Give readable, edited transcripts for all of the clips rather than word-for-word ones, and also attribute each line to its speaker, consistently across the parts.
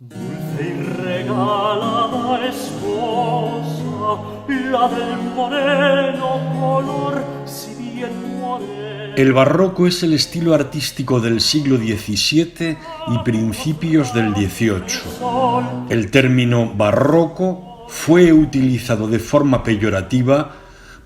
Speaker 1: Dulce y regalada esposa, la del moreno color, si bien moreno.
Speaker 2: El barroco es el estilo artístico del siglo XVII y principios del XVIII. El término barroco fue utilizado de forma peyorativa,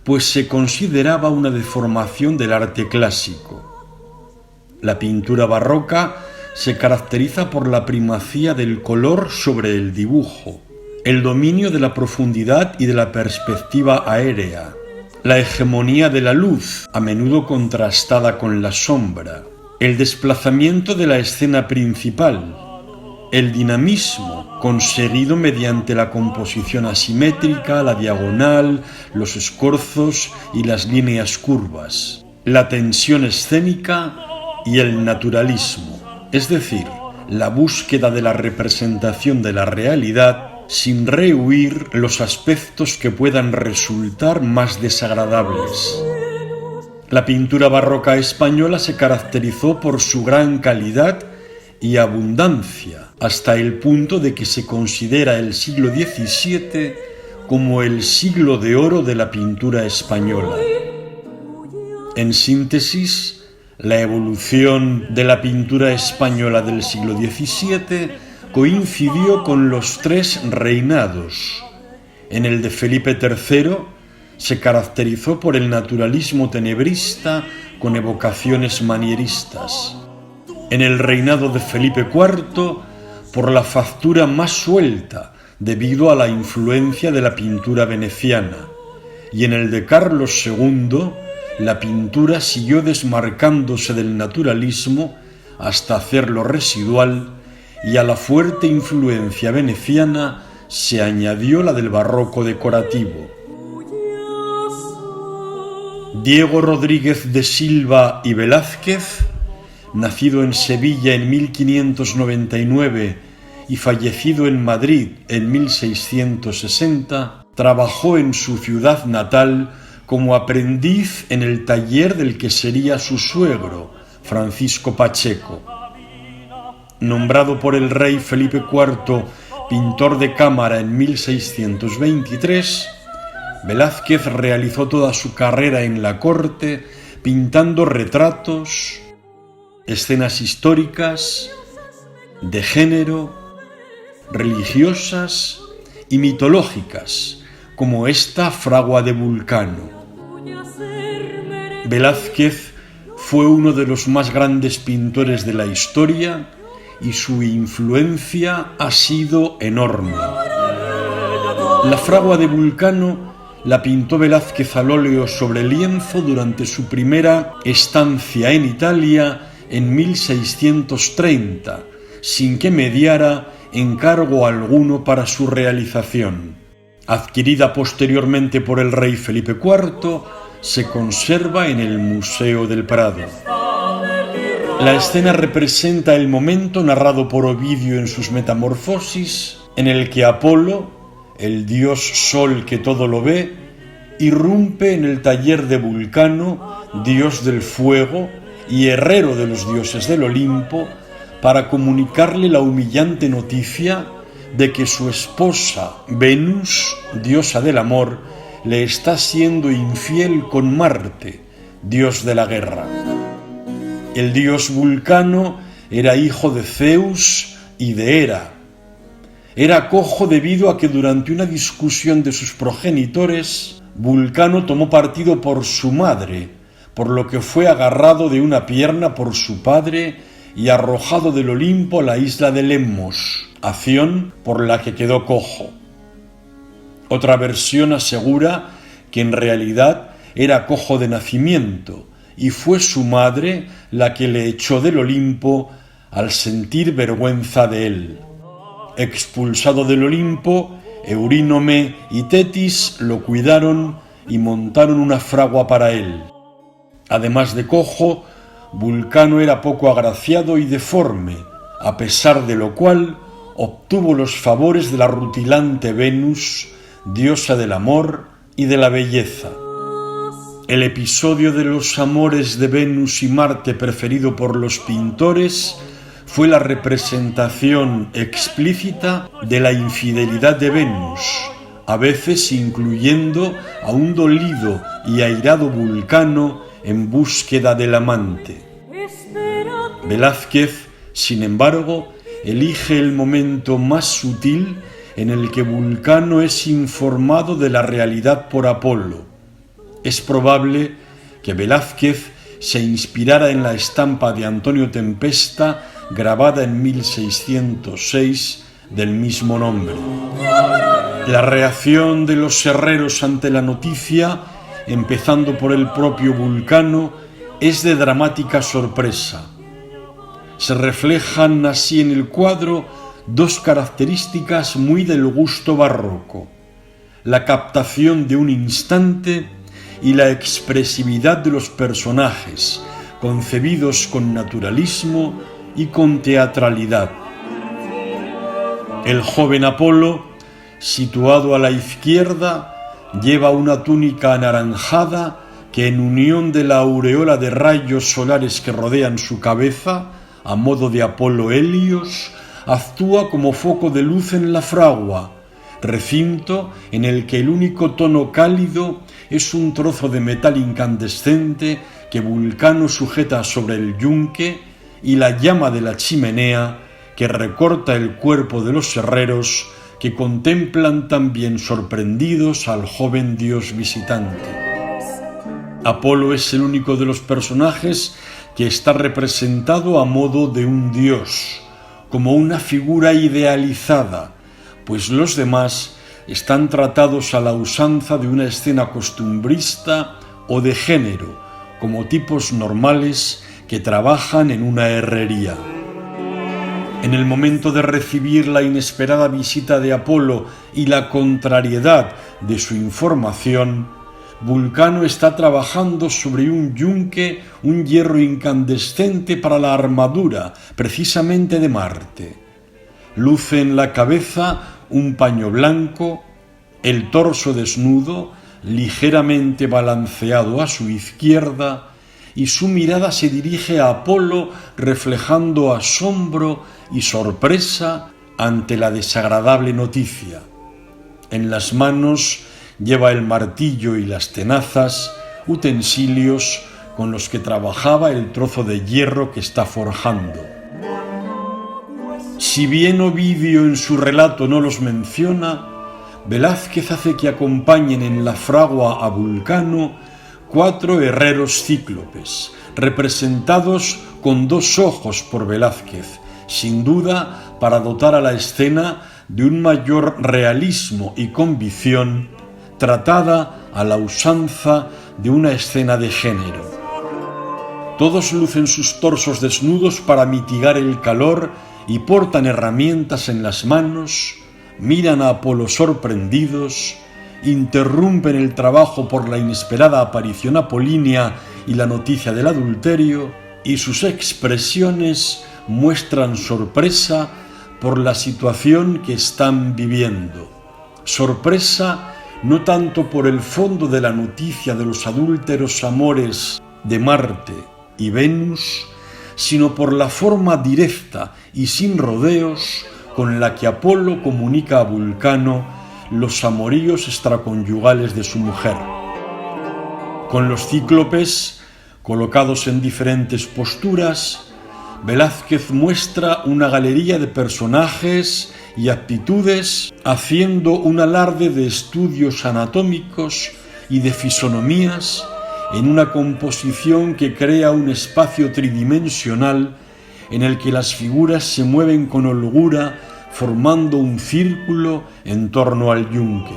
Speaker 2: pues se consideraba una deformación del arte clásico. La pintura barroca se caracteriza por la primacía del color sobre el dibujo, el dominio de la profundidad y de la perspectiva aérea, la hegemonía de la luz, a menudo contrastada con la sombra, el desplazamiento de la escena principal, el dinamismo conseguido mediante la composición asimétrica, la diagonal, los escorzos y las líneas curvas, la tensión escénica y el naturalismo, es decir, la búsqueda de la representación de la realidad sin rehuir los aspectos que puedan resultar más desagradables. La pintura barroca española se caracterizó por su gran calidad y abundancia, hasta el punto de que se considera el siglo XVII como el siglo de oro de la pintura española. En síntesis, la evolución de la pintura española del siglo XVII coincidió con los tres reinados. En el de Felipe III se caracterizó por el naturalismo tenebrista con evocaciones manieristas. En el reinado de Felipe IV, por la factura más suelta debido a la influencia de la pintura veneciana. Y en el de Carlos II, la pintura siguió desmarcándose del naturalismo hasta hacerlo residual, y a la fuerte influencia veneciana se añadió la del barroco decorativo. Diego Rodríguez de Silva y Velázquez, nacido en Sevilla en 1599 y fallecido en Madrid en 1660, trabajó en su ciudad natal como aprendiz en el taller del que sería su suegro, Francisco Pacheco. Nombrado por el rey Felipe IV pintor de cámara en 1623, Velázquez realizó toda su carrera en la corte pintando retratos, escenas históricas, de género, religiosas y mitológicas, como esta fragua de Vulcano. Velázquez fue uno de los más grandes pintores de la historia y su influencia ha sido enorme. La fragua de Vulcano la pintó Velázquez al óleo sobre lienzo durante su primera estancia en Italia en 1630, sin que mediara encargo alguno para su realización. Adquirida posteriormente por el rey Felipe IV, se conserva en el Museo del Prado. La escena representa el momento narrado por Ovidio en sus Metamorfosis, en el que Apolo, el dios sol que todo lo ve, irrumpe en el taller de Vulcano, dios del fuego y herrero de los dioses del Olimpo, para comunicarle la humillante noticia de que su esposa, Venus, diosa del amor, le está siendo infiel con Marte, dios de la guerra. El dios Vulcano era hijo de Zeus y de Hera. Era cojo debido a que durante una discusión de sus progenitores, Vulcano tomó partido por su madre, por lo que fue agarrado de una pierna por su padre y arrojado del Olimpo a la isla de Lemnos, acción por la que quedó cojo. Otra versión asegura que en realidad era cojo de nacimiento y fue su madre la que le echó del Olimpo al sentir vergüenza de él. Expulsado del Olimpo, Eurínome y Tetis lo cuidaron y montaron una fragua para él. Además de cojo, Vulcano era poco agraciado y deforme, a pesar de lo cual obtuvo los favores de la rutilante Venus, diosa del amor y de la belleza. El episodio de los amores de Venus y Marte preferido por los pintores fue la representación explícita de la infidelidad de Venus, a veces incluyendo a un dolido y airado Vulcano en búsqueda del amante. Velázquez, sin embargo, elige el momento más sutil en el que Vulcano es informado de la realidad por Apolo. Es probable que Velázquez se inspirara en la estampa de Antonio Tempesta grabada en 1606 del mismo nombre. La reacción de los herreros ante la noticia, empezando por el propio Vulcano, es de dramática sorpresa. Se reflejan así en el cuadro dos características muy del gusto barroco: la captación de un instante y la expresividad de los personajes, concebidos con naturalismo y con teatralidad. El joven Apolo, situado a la izquierda, lleva una túnica anaranjada que, en unión de la aureola de rayos solares que rodean su cabeza, a modo de Apolo Helios, actúa como foco de luz en la fragua, recinto en el que el único tono cálido es un trozo de metal incandescente que Vulcano sujeta sobre el yunque, y la llama de la chimenea que recorta el cuerpo de los herreros, que contemplan también sorprendidos al joven dios visitante. Apolo es el único de los personajes que está representado a modo de un dios, como una figura idealizada, pues los demás están tratados a la usanza de una escena costumbrista o de género, como tipos normales que trabajan en una herrería. En el momento de recibir la inesperada visita de Apolo y la contrariedad de su información, Vulcano está trabajando sobre un yunque, un hierro incandescente para la armadura, precisamente de Marte. Luce en la cabeza un paño blanco, el torso desnudo, ligeramente balanceado a su izquierda, y su mirada se dirige a Apolo, reflejando asombro y sorpresa ante la desagradable noticia. En las manos lleva el martillo y las tenazas, utensilios con los que trabajaba el trozo de hierro que está forjando. Si bien Ovidio en su relato no los menciona, Velázquez hace que acompañen en la fragua a Vulcano 4 herreros cíclopes, representados con 2 ojos por Velázquez, sin duda para dotar a la escena de un mayor realismo y convicción, tratada a la usanza de una escena de género. Todos lucen sus torsos desnudos para mitigar el calor y portan herramientas en las manos, miran a Apolo sorprendidos, interrumpen el trabajo por la inesperada aparición apolínea y la noticia del adulterio, y sus expresiones muestran sorpresa por la situación que están viviendo. Sorpresa no tanto por el fondo de la noticia de los adúlteros amores de Marte y Venus, sino por la forma directa y sin rodeos con la que Apolo comunica a Vulcano los amoríos extraconyugales de su mujer. Con los cíclopes colocados en diferentes posturas, Velázquez muestra una galería de personajes y actitudes, haciendo un alarde de estudios anatómicos y de fisonomías en una composición que crea un espacio tridimensional en el que las figuras se mueven con holgura, formando un círculo en torno al yunque.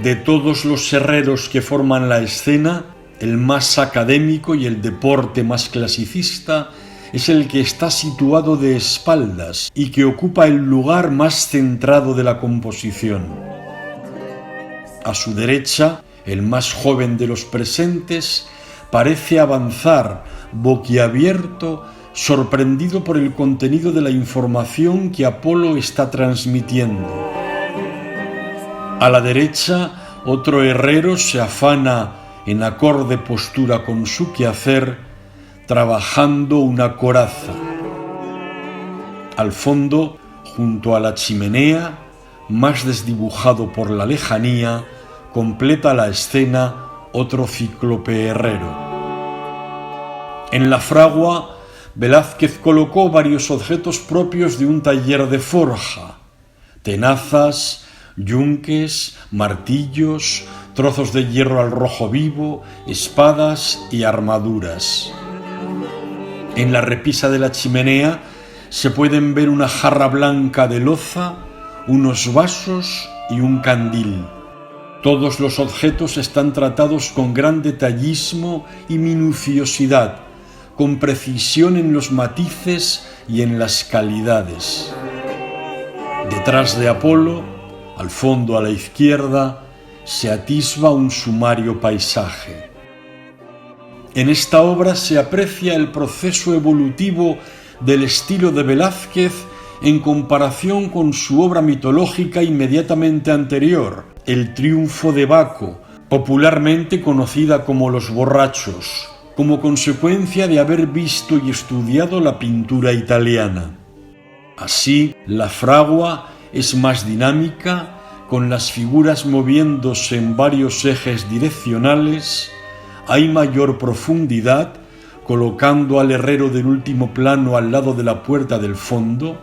Speaker 2: De todos los herreros que forman la escena, el más académico y el deporte más clasicista es el que está situado de espaldas y que ocupa el lugar más centrado de la composición. A su derecha, el más joven de los presentes parece avanzar boquiabierto, sorprendido por el contenido de la información que Apolo está transmitiendo. A la derecha, otro herrero se afana en acorde postura con su quehacer, trabajando una coraza. Al fondo, junto a la chimenea, más desdibujado por la lejanía, completa la escena otro cíclope herrero. En la fragua, Velázquez colocó varios objetos propios de un taller de forja: tenazas, yunques, martillos, trozos de hierro al rojo vivo, espadas y armaduras. En la repisa de la chimenea se pueden ver una jarra blanca de loza, unos vasos y un candil. Todos los objetos están tratados con gran detallismo y minuciosidad, con precisión en los matices y en las calidades. Detrás de Apolo, al fondo a la izquierda, se atisba un sumario paisaje. En esta obra se aprecia el proceso evolutivo del estilo de Velázquez en comparación con su obra mitológica inmediatamente anterior, El triunfo de Baco, popularmente conocida como Los borrachos, como consecuencia de haber visto y estudiado la pintura italiana. Así, la fragua es más dinámica, con las figuras moviéndose en varios ejes direccionales, hay mayor profundidad, colocando al herrero del último plano al lado de la puerta del fondo,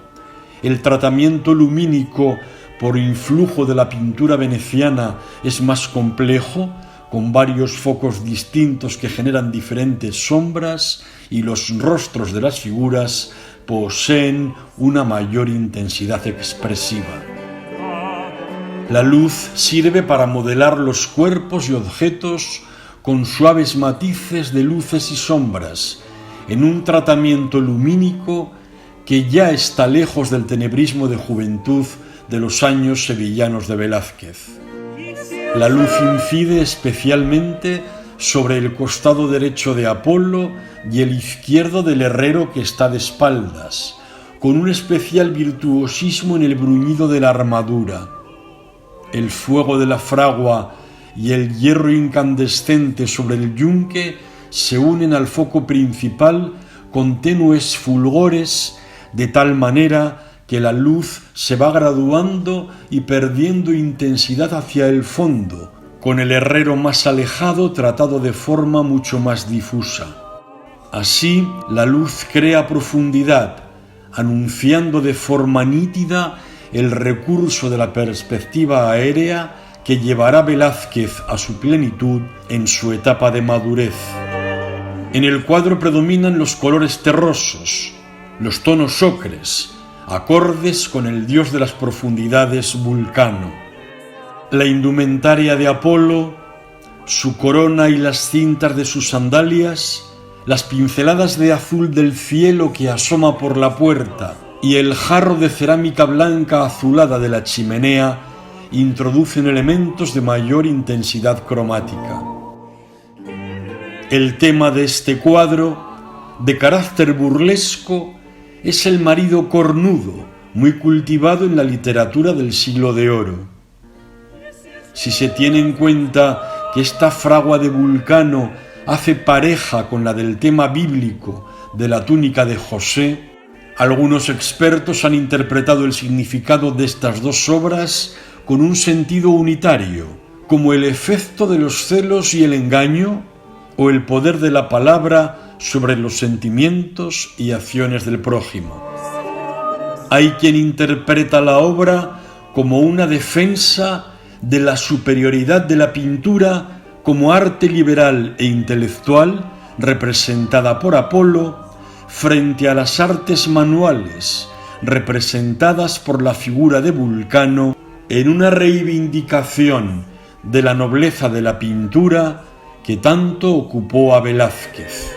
Speaker 2: el tratamiento lumínico por influjo de la pintura veneciana es más complejo, con varios focos distintos que generan diferentes sombras, y los rostros de las figuras poseen una mayor intensidad expresiva. La luz sirve para modelar los cuerpos y objetos con suaves matices de luces y sombras, en un tratamiento lumínico que ya está lejos del tenebrismo de juventud de los años sevillanos de Velázquez. La luz incide especialmente sobre el costado derecho de Apolo y el izquierdo del herrero, que está de espaldas, con un especial virtuosismo en el bruñido de la armadura. El fuego de la fragua y el hierro incandescente sobre el yunque se unen al foco principal con tenues fulgores, de tal manera que la luz se va graduando y perdiendo intensidad hacia el fondo, con el herrero más alejado tratado de forma mucho más difusa. Así, la luz crea profundidad, anunciando de forma nítida el recurso de la perspectiva aérea que llevará Velázquez a su plenitud en su etapa de madurez. En el cuadro predominan los colores terrosos, los tonos ocres, acordes con el dios de las profundidades, Vulcano. La indumentaria de Apolo, su corona y las cintas de sus sandalias, las pinceladas de azul del cielo que asoma por la puerta y el jarro de cerámica blanca azulada de la chimenea introducen elementos de mayor intensidad cromática. El tema de este cuadro, de carácter burlesco, es el marido cornudo, muy cultivado en la literatura del Siglo de Oro. Si se tiene en cuenta que esta fragua de Vulcano hace pareja con la del tema bíblico de la túnica de José, algunos expertos han interpretado el significado de estas dos obras con un sentido unitario, como el efecto de los celos y el engaño, o el poder de la palabra sobre los sentimientos y acciones del prójimo. Hay quien interpreta la obra como una defensa de la superioridad de la pintura como arte liberal e intelectual representada por Apolo frente a las artes manuales representadas por la figura de Vulcano, en una reivindicación de la nobleza de la pintura que tanto ocupó a Velázquez.